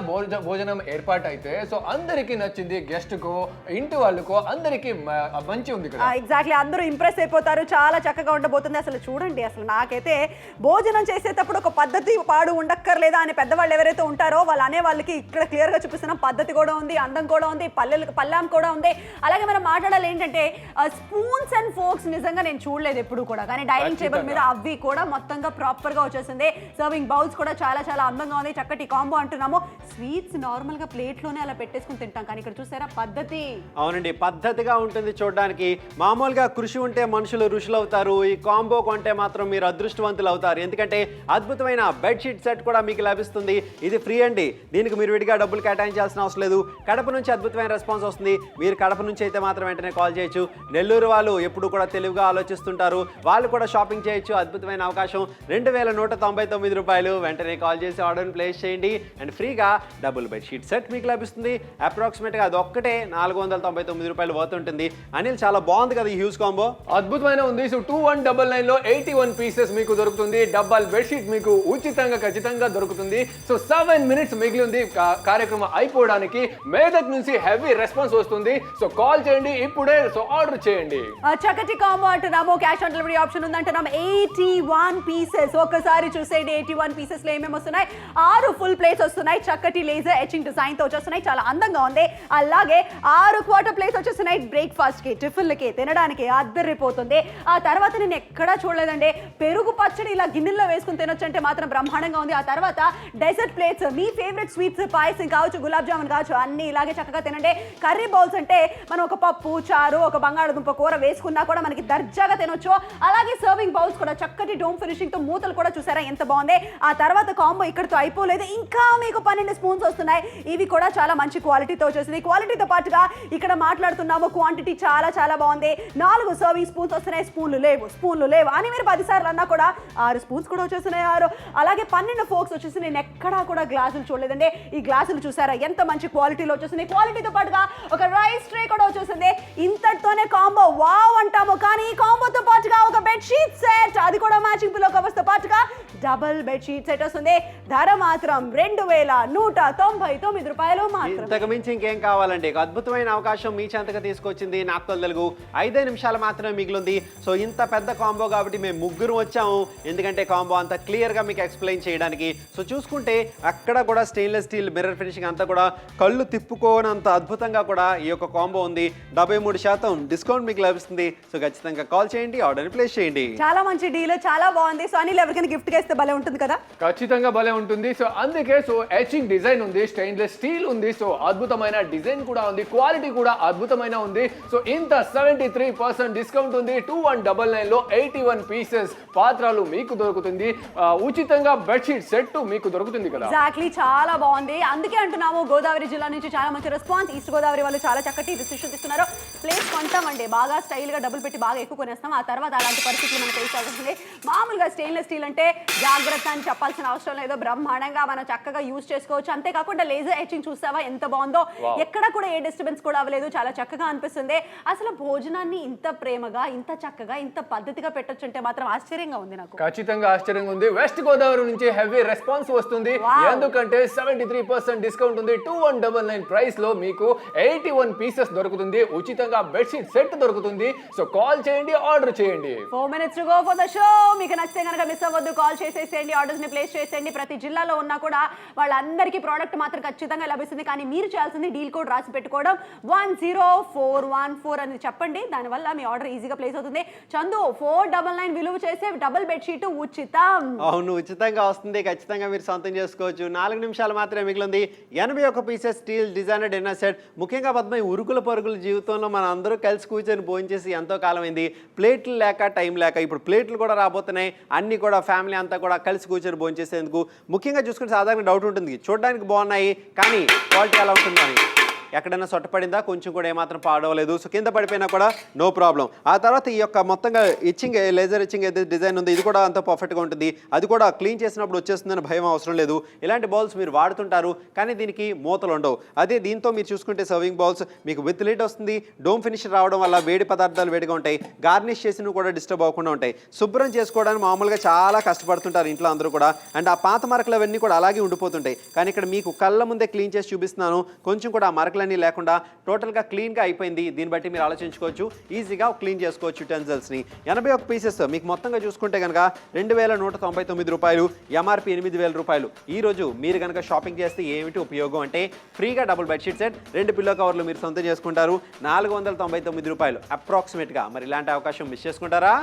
భోజనం ఏర్పాటు అయితే సో అందరికి నచ్చింది. గెస్ట్ కు, ఇంటి వాళ్ళకు అందరికి మంచి ఉంది కదా. ఎగ్జాక్ట్లీ, అందరూ ఇంప్రెస్ అయిపోతారు. చాలా చక్కగా ఉండబోతుంది. అసలు చూడండి, అసలు నాకైతే భోజనం చేసేటప్పుడు ఒక పద్ధతి పాడు ఉండక్కర్లేదా అని పెద్దవాళ్ళు ఎవరైతే ఉంటారో వాళ్ళు అనే వాళ్ళకి ఇక్కడ క్లియర్గా చూపిస్తున్నాం. పద్ధతి కూడా ఉంది, అందం కూడా ఉంది, పళ్ళెం కూడా ఉంది. అలాగే మనం మాట్లాడాలి ఏంటంటే స్పూన్స్ అండ్ ఫోర్క్స్ నిజంగా నేను చూడలేదు ఎప్పుడు కూడా, కానీ డైనింగ్ టేబుల్ మీద అవి కూడా మొత్తంగా ప్రాపర్గా వచ్చేసింది. సర్వింగ్ బౌల్స్ కూడా చాలా చాలా అందంగా ఉంది. చక్కటి కాంబో అంటున్నాము. స్వీట్స్ నార్మల్గా ప్లేట్లోనే అలా పెట్టేసుకుని తింటాం, కానీ ఇక్కడ చూసారా పద్ధతి. అవునండి, పద్ధతిగా ఉంటుంది చూడడానికి. మామూలుగా కృషి ఉంటే మనుషులు ఋషులు అవుతారు. ఈ కాంబో కొంటే మాత్రం మీరు అదృష్టవంతులు అవుతారు. ఎందుకంటే అద్భుతమైన బెడ్షీట్ సెట్ కూడా మీకు లభిస్తుంది. ఇది ఫ్రీ అండి, దీనికి మీరు విడిగా డబ్బులు కేటాయించాల్సిన అవసరం లేదు. కడప నుంచి అద్భుతమైన రెస్పాన్స్ వస్తుంది. మీరు కడప నుంచి అయితే మాత్రం వెంటనే కాల్ చేయొచ్చు. నెల్లూరు వాళ్ళు ఎప్పుడు కూడా తెలివిగా ఆలోచిస్తుంటారు, వాళ్ళు కూడా షాపింగ్ చేయొచ్చు. అద్భుతమైన అవకాశం. 2199 రూపాయలు. వెంటనే కాల్ చేసి ఆర్డర్ని ప్లేస్ చేయండి అండ్ ఫ్రీగా డబుల్ బెడ్షీట్ సెట్ మీకు లభిస్తుంది. అప్రాక్సిమేట్గా అది ఒక్కటే 499 రూపాయలు వర్త్ ఉంటుంది. అనిల్, చాలా బాగుంది కదా ఈ హ్యూజ్ కాంబో. అద్భుతమైన ఉంది. సో 2199 లో 81 పీసెస్ మీకు దొరుకుతుంది. డబల్ బెడ్షీట్ మీకు ఉచితంగా ఖచ్చితంగా దొరుకుతుంది. సో 7 మినిట్స్ మిగిలి ఉంది కార్యక్రమం అయిపోవడానికి. మేదక్ నుంచి హెవీ రెస్పాన్స్ వస్తుంది. సో కాల్ చేయండి ఇప్పుడే. సో ఆర్డర్ చేయండి. చక్కటి కాంబో అంటున్నాము. క్యాష్ ఆన్ డెలివరీ ఆప్షన్ ఉందంటున్నాము. 81 పీసెస్. ఒక్కసారి చూసేయండి 81 పీసెస్ లో ఏమేమి వస్తున్నాయి. 6 ఫుల్ ప్లేట్స్ వస్తున్నాయి. చక్కటి లేజర్ ఎచింగ్ డిజైన్ తో వచ్చేస్తున్నాయి. చాలా అందంగా ఉంది. అలాగే 6 క్వార్టర్ ప్లేట్స్ వచ్చేస్తున్నాయి. బ్రేక్ఫాస్ట్ కి, టిఫిన్లకి, తినడానికి అద్దరిపోతుంది. ఆ తర్వాత నేను ఎక్కడా చూడలేదండి పెరుగు పచ్చడి ఇలా గిన్నెల్లో వేసుకుని తినొచ్చు అంటే మాత్రం బ్రహ్మాండంగా ఉంది. ఆ తర్వాత డెజర్ట్ ప్లేట్స్, మీ ఫేవరెట్ స్వీట్స్, పాయసం కావచ్చు, గులాబ్ జామున్ కావచ్చు, అన్ని ఇలాగే చక్కగా తినండి. కర్రీ బౌల్స్ అంటే మనం ఒక పప్పు, చారు, ఒక బంగాళదుంప కూర వేసుకున్నా కూడా మనకి దర్జాగా తినొచ్చు. అలాగే సర్వింగ్ బౌల్స్ కూడా చక్కటి డోమ్ ఫినిషింగ్ తో మూతలు కూడా చూసారా ఎంత బాగుంది. ఆ తర్వాత కాంబో ఇక్కడతో అయిపోలేదు, ఇంకా మీకు 12 స్పూన్స్ వస్తున్నాయి. ఇవి కూడా చాలా మంచి క్వాలిటీతో వచ్చేసింది. క్వాలిటీతో పాటుగా ఇక్కడ మాట్లాడుతున్నాము క్వాంటిటీ చాలా చాలా బాగుంది. 4 సర్వింగ్ స్పూన్స్ వస్తున్నాయి. స్పూన్లు లేవు అని మీరు 10 సార్లు అన్నా కూడా 6 స్పూన్స్ కూడా వచ్చేస్తున్నాయి. 6 అలాగే 12 ఫోర్క్స్ వచ్చేసి నేను ఎక్కడా కూడా గ్లాసులు చూడలేదండి. ఈ గ్లాసులు చూసారా ఎంత మంచి క్వాలిటీలో వచ్చేసింది. క్వాలిటీతో పాటుగా ఒక రైస్ ట్రే కూడా వచ్చేసింది. ఇంతటితోనే కాంబో వావ్ అంటాము, కానీ ఈ కాంబోతో పాటుగా ఒక బెడ్షీట్ సెట్, అది కూడా మ్యాచింగ్ పిల్లో కవర్స్ తో పాటుగా డబుల్ బెడ్షీట్ సెట్ వస్తుంది. ధర మాత్రం 2199 రూపాయలు మాత్రం. ఇంతకు మించి ఇంకేం కావాలండి. అద్భుతమైన అవకాశం మీ చెంతగా తీసుకొచ్చింది నాకు తెలుగు. 5 నిమిషాలు మాత్రమే మిగిలింది. సో ఇంత పెద్ద కాంబో కాబట్టి మేము ముగ్గురు వచ్చాము, ఎందుకంటే కాంబో అంత క్లియర్గా మీకు ఎక్స్ప్లెయిన్ చేయడానికి. సో చూసుకుంటే అక్కడ కూడా స్టెయిన్లెస్ స్టీల్ మిర్రర్ ఫినిషింగ్ అంతా కూడా కళ్ళు తిప్పుకోనంత అద్భుతంగా కూడా ఈ యొక్క కాంబో ఉంది. 73% డిస్కౌంట్ మీకు లభిస్తుంది. సో ఖచ్చితంగా కాల్ చేయండి, ఆర్డర్ ప్లేస్ చేయండి. చాలా మంచి డీల్, చాలా బాగుంది. సో అనిల్ ఎవరికైనా గిఫ్ట్ గా ఇస్తే భలే ఉంటుంది కదా. ఖచ్చితంగా భలే ఉంటుంది. సో అందుకే సో ఎచింగ్ డిజైన్ ఉంది, స్టెయిన్లెస్ స్టీల్ ఉంది. సో అద్భుతమైన డిజైన్ కూడా ఉంది, క్వాలిటీ కూడా అద్భుతమైన ఉంది. సో ఇంత 7 73% డిస్కౌంట్ ఉంది. 2199 లో 81 పీసెస్ పాత్రలు మీకు దొరుకుతుంది. ఉచితంగా బెడ్షీట్ సెట్ మీకు దొరుకుతుంది కదా. ఎగ్జాక్ట్లీ, చాలా బాగుంది. అందుకే అంటున్నాము గోదావరి జిల్లా నుంచి చాలా మంచి రెస్పాన్స్. ఈస్ట్ గోదావరి వాళ్ళు చాలా చక్కటి డిసిషన్ ఇస్తున్నారు. ప్లేస్ కొంటామండి, బాగా స్టైల్ గా డబ్బులు పెట్టి బాగా ఎక్కువ కొనేస్తాం, ఆ తర్వాత అలాంటి పరిస్థితులు మనకు ఫేస్ అవుతుంది. మామూలుగా స్టెయిన్లెస్ స్టీల్ అంటే జాగ్రత్త అని చెప్పాల్సిన అవసరం లేదు, బ్రహ్మాండంగా మనం చక్కగా యూజ్ చేసుకోవచ్చు. అంతేకాకుండా లేజర్ ఎచింగ్ చూసావా ఎంత బాగుందో, ఎక్కడ కూడా ఏ డిస్టర్బెన్స్ కూడా అవ్వలేదు, చాలా చక్కగా అనిపిస్తుంది. అసలు భోజనాన్ని ఇంత ప్రేమగా, ఇంత చక్కగా, ఇంత పద్ధతిగా పెట్టొచ్చు అంటే మాత్రం ఆశ్చర్యంగా ఉంది నాకు. ఖచ్చితంగా ఆశ్చర్యంగా ఉంది. వెస్ట్ గోదావరి నుంచి హెవీ రెస్పాన్స్ వస్తుంది. ఎందుకంటే 73% డిస్కౌంట్ ఉంది. 2199 ప్రైస్ లో మీకు 81 పీసెస్ దొరుకుతుంది. ఉచితంగా బెడ్షీట్ సెట్ దొరుకుతుంది. సో కాల్ చేయండి, ఆర్డర్ చేయండి. 4 minutes to go for the show. మీకు నచ్చితే కనుక మిస్ అవ్వద్దు, కాల్ చేసేసేయండి, ఆర్డర్స్ ని ప్లేస్ చేసేయండి. ప్రతి జిల్లాలో ఉన్నా కూడా వాళ్ళందరికీ ప్రోడక్ట్ మాత్రం ఖచ్చితంగా లభిస్తుంది. కానీ మీరు చేయాల్సింది డీల్ కోడ్ రాసి పెట్టుకోవడం, 10414 అని చెప్పండి. దానివల్ల మీ ఆర్డర్ ఈజీగా ప్లేస్ అవుతుంది. చందు, 499 విలువ చేసే డబుల్ బెడ్షీట్ ఉచితం. అవును, ఉచితంగా వస్తుంది. ఖచ్చితంగా మీరు సొంతం చేసుకోవచ్చు. 4 నిమిషాలు మాత్రమే మిగిలింది. 81 pieces steel designer dinner set. ముఖ్యంగా పద్మ, ఉరుకుల పరుగుల జీవితంలో మనం అందరూ కలిసి కూర్చొని భోంచేసి ఎంతో కాలమైంది. ప్లేట్లు లేక, టైం లేక, ఇప్పుడు ప్లేట్లు కూడా రాబోతున్నాయి. అన్ని కూడా ఫ్యామిలీ అంతా కూడా కలిసి కూర్చొని భోంచేసేందుకు. ముఖ్యంగా చూసుకుంటే సాధారణ డౌట్ ఉంటుంది, చూడడానికి బాగున్నాయి కానీ క్వాలిటీ ఎలా ఉంటుందని. ఎక్కడైనా సొట్టపడిందా, కొంచెం కూడా ఏమాత్రం పాడవలేదు. సో కింద పడిపోయినా కూడా నో ప్రాబ్లం. ఆ తర్వాత ఈ యొక్క మొత్తంగా ఇచ్చింగ్, లేజర్ ఇచ్చింగ్ ఏదైతే డిజైన్ ఉంది, ఇది కూడా అంత పర్ఫెక్ట్గా ఉంటుంది. అది కూడా క్లీన్ చేసినప్పుడు వచ్చేస్తుందని భయం అవసరం లేదు. ఇలాంటి బౌల్స్ మీరు వాడుతుంటారు కానీ దీనికి మూతలు ఉండవు. అదే దీంతో మీరు చూసుకుంటే సర్వింగ్ బౌల్స్ మీకు విత్ లిడ్ వస్తుంది. డోమ్ ఫినిష్ రావడం వల్ల వేడి పదార్థాలు వేడిగా ఉంటాయి. గార్నిష్ చేసినవి కూడా డిస్టర్బ్ అవ్వకుండా ఉంటాయి. శుభ్రం చేసుకోవడానికి మామూలుగా చాలా కష్టపడుతుంటారు ఇంట్లో అందరూ కూడా. అండ్ ఆ పాత మరకలు అవన్నీ కూడా అలాగే ఉండిపోతుంటాయి. కానీ ఇక్కడ మీకు కళ్ళ ముందే క్లీన్ చేసి చూపిస్తున్నాను. కొంచెం కూడా ఆ మరకలన్నీ లేకుండా టోటల్గా క్లీన్గా అయిపోయింది. దీన్ని బట్టి మీరు ఆలోచించుకోవచ్చు, ఈజీగా క్లీన్ చేసుకోవచ్చు యూటెన్సిల్స్ని. 81 పీసెస్ మీకు మొత్తంగా చూసుకుంటే కనుక 2199 రూపాయలు, ఎంఆర్పి 8000 రూపాయలు. ఈరోజు మీరు కనుక షాపింగ్ చేస్తే ఏమిటి ఉపయోగం అంటే, ఫ్రీగా డబుల్ బెడ్షీట్ సెట్, 2 పిల్లో కవర్లు మీరు సొంతం చేసుకుంటారు. 499 రూపాయలు అప్రాక్సిమేట్గా. మరి ఇలాంటి అవకాశం మిస్ చేసుకుంటారా?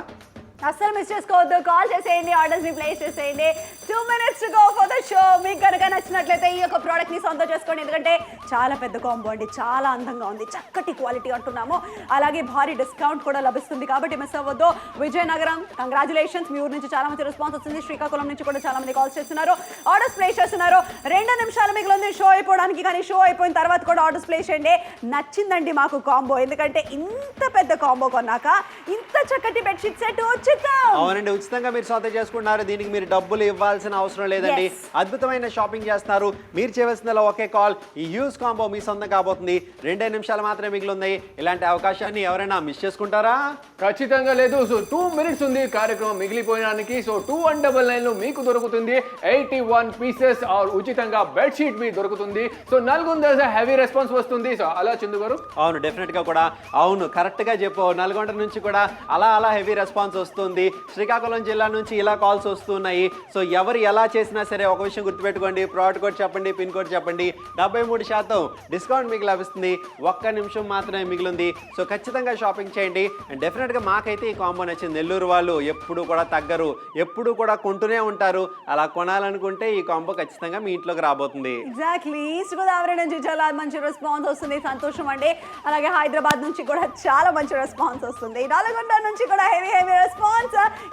అస్సలు మిస్ చేసుకోవద్దు, కాల్ చేసేయండి, ఆర్డర్స్ ని ప్లేస్ చేసేయండి. 2 minutes to go for the show. మీకు కనుక నచ్చినట్లయితే ఈ యొక్క ప్రోడక్ట్ ని సొంతం చేసుకోండి. ఎందుకంటే చాలా పెద్ద కాంబో అండి, చాలా అందంగా ఉంది, చక్కటి క్వాలిటీ అంటున్నాము. అలాగే భారీ డిస్కౌంట్ కూడా లభిస్తుంది కాబట్టి మిస్ అవ్వద్దు. విజయనగరం, కంగ్రాచులేషన్స్, మీ ఊరు నుంచి చాలా మంచి రెస్పాన్స్ వస్తుంది. శ్రీకాకుళం నుంచి కూడా చాలా మంది కాల్స్ చేస్తున్నారు, ఆర్డర్స్ ప్లేస్ చేస్తున్నారు. 2 నిమిషాలు మిగిలింది షో అయిపోవడానికి. కానీ షో అయిపోయిన తర్వాత కూడా ఆర్డర్స్ ప్లేస్ చేయండి. నచ్చిందండి మాకు కాంబో, ఎందుకంటే ఇంత పెద్ద కాంబో కొన్నాక ఇంత చక్కటి బెడ్షీట్ సెట్ అవునండి, ఉచితంగా మీరు సొంతం చేసుకుంటున్నారు. దీనికి మీరు డబ్బులు ఇవ్వాల్సిన అవసరం లేదండి. అద్భుతమైన షాపింగ్ చేస్తున్నారు. మీరు చేయవలసిన ఒకే కాల్, ఈ హ్యూజ్ కాంబో మీ సొంతం కాబోతుంది. 2 నిమిషాలు మాత్రమే మిగిలింది. ఇలాంటి అవకాశాన్ని ఎవరైనా మిస్ చేసుకుంటారా? ఖచ్చితంగా లేదు. సో 2 minutes ఉంది కార్యక్రమం మిగిలిపోయడానికి. సో 2199 లో మీకు దొరుకుతుంది 81 పీసెస్ ఉచితంగా బెడ్షీట్ మీ దొరుకుతుంది. సో నల్గొండ హెవీ రెస్పాన్స్ వస్తుంది. సో అలా చందు గారు? అవును, డెఫినెట్ గా కూడా అవును, కరెక్ట్ గా చెప్పావు. నల్గొండ నుంచి కూడా అలా హెవీ రెస్పాన్స్ వస్తుంది. శ్రీకాకుళం జిల్లా నుంచి ఇలా కాల్స్ వస్తున్నాయి. సో ఎవరు ఎలా చేసినా సరే ఒక విషయం గుర్తుపెట్టుకోండి, ప్రోడక్ట్ కోడ్ చెప్పండి, పిన్ కోడ్ చెప్పండి. 73% డిస్కౌంట్ మీకు లభిస్తుంది. 1 నిమిషం మాత్రమే మిగిలింది. సో ఖచ్చితంగా షాపింగ్ చేయండి. అండ్ డెఫినెట్గా మాకైతే ఈ కాంబో నచ్చింది. నెల్లూరు వాళ్ళు ఎప్పుడు కూడా తగ్గరు, ఎప్పుడు కూడా కొంటూనే ఉంటారు. అలా కొనాలనుకుంటే ఈ కాంబో ఖచ్చితంగా మీ ఇంట్లోకి రాబోతుంది. ఎగ్జాక్ట్లీ, ఈస్ట్ గోదావరి నుంచి చాలా మంచి రెస్పాన్స్ వస్తుంది, సంతోషం అండి. అలాగే హైదరాబాద్ నుంచి కూడా చాలా మంచి రెస్పాన్స్ వస్తుంది. నల్గొండ నుంచి కూడా heavy response.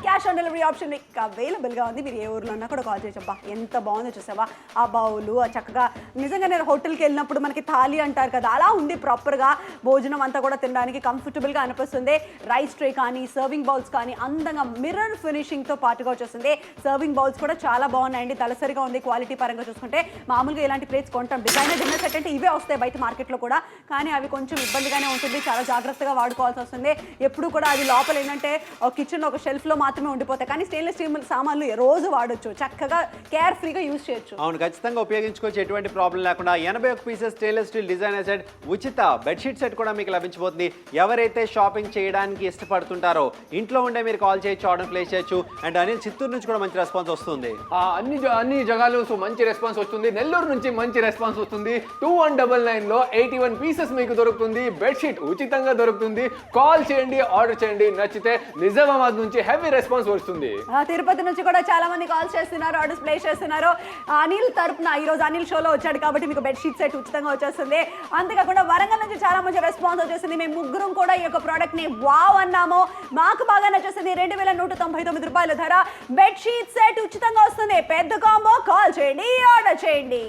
Cash on delivery option మీకు అవైలబుల్ గా ఉంది. మీరు ఏ ఊర్లో ఉన్నా కూడా కాల్ చేయొచ్చబ్బా. ఎంత బాగుందో చూసావా, ఆ బౌలు, ఆ చక్కగా. నిజంగా నేను హోటల్కి వెళ్ళినప్పుడు మనకి థాలీ అంటారు కదా, అలా ఉంది ప్రాపర్గా. భోజనం అంతా కూడా తినడానికి కంఫర్టబుల్గా అనిపిస్తుంది. రైస్ ట్రే కానీ, సర్వింగ్ బౌల్స్ కానీ అందంగా మిర్రర్ ఫినిషింగ్తో పాటుగా వచ్చేస్తుంది. సర్వింగ్ బౌల్స్ కూడా చాలా బాగున్నాయండి, తలసరిగా ఉంది. క్వాలిటీ పరంగా చూసుకుంటే మామూలుగా ఇలాంటి ప్లేట్స్ కొంటాం, డిజైనర్ డిన్నర్ సెట్ అంటే ఇవే వస్తాయి బయట మార్కెట్లో కూడా. కానీ అవి కొంచెం ఇబ్బందిగానే ఉంటుంది, చాలా జాగ్రత్తగా వాడుకోవాల్సి వస్తుంది. ఎప్పుడు కూడా అది లోపల ఏంటంటే కిచెన్లో ఒక షెల్ఫ్లో మాత్రమే ఉండిపోతాయి. కానీ స్టెయిన్లెస్ స్టీల్ సామాన్లు రోజు వాడొచ్చు, చక్కగా కేర్ ఫ్రీగా యూజ్ చేయొచ్చు. అవును, ఖచ్చితంగా ఉపయోగించుకోవచ్చు, ఎటువంటి ప్రాబ్లం లేకుండా. 81 pieces stainless steel designer set, ఉచిత బెడ్షీట్ సెట్ కూడా మీకు లభించబోతుంది. ఎవరైతే షాపింగ్ చేయడానికి ఇష్టపడుతుంటారో ఇంట్లో ఉండే మీరు కాల్ చేయొచ్చు, ఆర్డర్ ప్లేస్ చేయొచ్చు. అండ్ అనిల్, చిత్తూరు నుంచి కూడా మంచి రెస్పాన్స్ వస్తుంది. అన్ని జగాలు సో మంచి రెస్పాన్స్ వస్తుంది. నెల్లూరు నుంచి మంచి రెస్పాన్స్ వస్తుంది. 2199 లో 81 పీసెస్ మీకు దొరుకుతుంది. బెడ్షీట్ ఉచితంగా దొరుకుతుంది. కాల్ చేయండి, ఆర్డర్ చేయండి. నచ్చితే నిజామాబాద్ నుంచి హెవీ రెస్పాన్స్ వస్తుంది. తిరుపతి నుంచి కూడా చాలా మంది కాల్ చేస్తున్నారు, ఆర్డర్స్ ప్లేస్ చేస్తున్నారు. అనిల్ తరపున ఈరోజు అనిల్ షోలో వచ్చాడు కాబట్టి మీకు బెడ్షీట్ సెట్ ఉచితంగా వచ్చేస్తుంది. అంతేకాకుండా వరంగల్ నుంచి చాలా మంచి రెస్పాన్స్ వచ్చేసింది. మేము ముగ్గురం కూడా ఈ యొక్క ప్రోడక్ట్ ని వావ్ అన్నాము. మాకు బాగా నచ్చేసింది. 2199 రూపాయల ధర. బెడ్షీట్ సెట్ ఉచితంగా వస్తుంది. పెద్ద కాంబో. కాల్ చేయండి, ఆర్డర్ చేయండి.